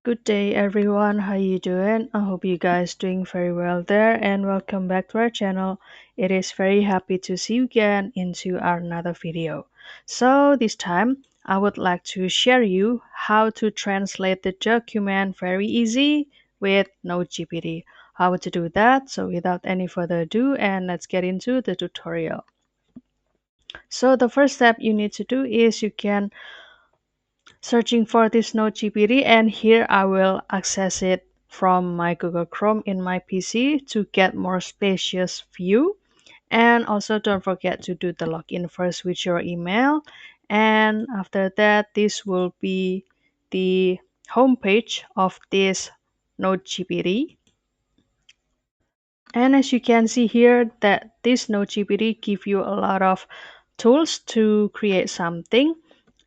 Good day everyone, how you doing? I hope you guys doing very well there and welcome back to our channel. It is very happy to see you again into our another video. So this time I would like to share you how to translate the document very easy with NoteGPT. How to do that? So without any further ado and let's get into the tutorial. So the first step you need to do is you can searching for this NoteGPT, and here I will access it from my Google Chrome in my PC to get more spacious view. And also don't forget to do the login first with your email. And after that, this will be the homepage of this NoteGPT. And as you can see here that this NoteGPT give you a lot of tools to create something.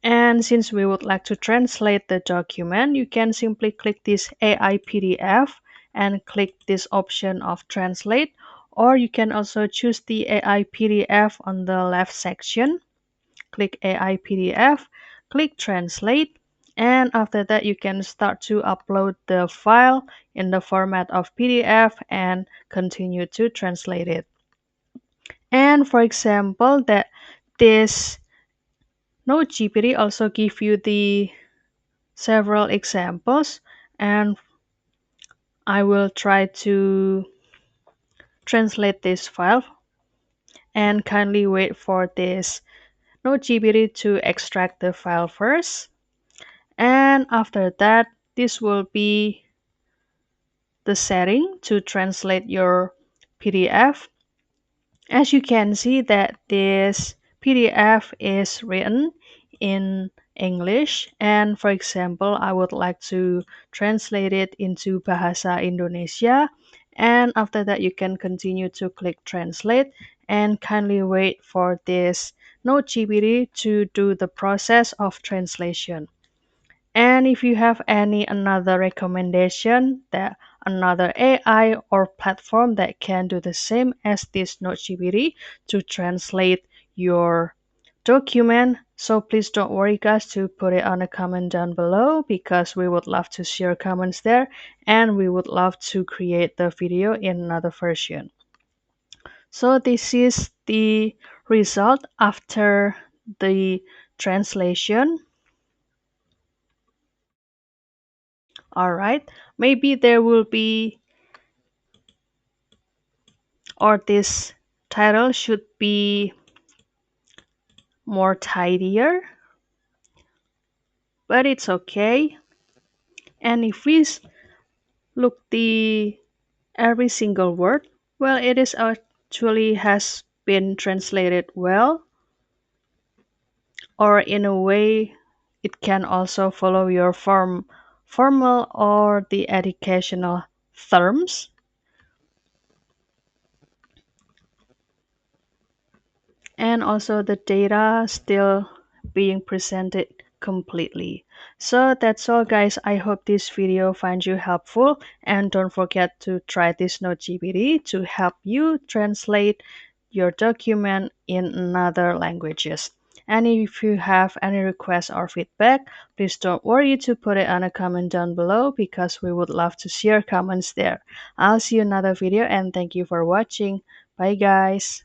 And since we would like to translate the document, you can simply click this AI PDF and click this option of translate, or you can also choose the AI PDF on the left section. Click AI PDF, click translate, and after that you can start to upload the file in the format of PDF and continue to translate it. And for example, that this NoteGPT also give you the several examples, and I will try to translate this file, and kindly wait for this NoteGPT to extract the file first. And after that, this will be the setting to translate your PDF. As you can see that this PDF is written in English, and for example, I would like to translate it into Bahasa Indonesia, and after that you can continue to click translate and kindly wait for this NoteGPT to do the process of translation. And if you have any another recommendation that another AI or platform that can do the same as this NoteGPT to translate your document, so please don't worry guys to put it on a comment down below because we would love to share comments there and we would love to create the video in another version. So this is the result after the translation. All right, maybe there will be, or this title should be more tidier, but it's okay. And if we look the every single word, well, it is actually has been translated well, or in a way, it can also follow your formal or the educational terms. And also the data still being presented completely. So that's all guys. I hope this video finds you helpful, and don't forget to try this NoteGPT to help you translate your document in other languages. And if you have any requests or feedback, please don't worry to put it on a comment down below because we would love to share comments there. I'll see you in another video and thank you for watching. Bye guys.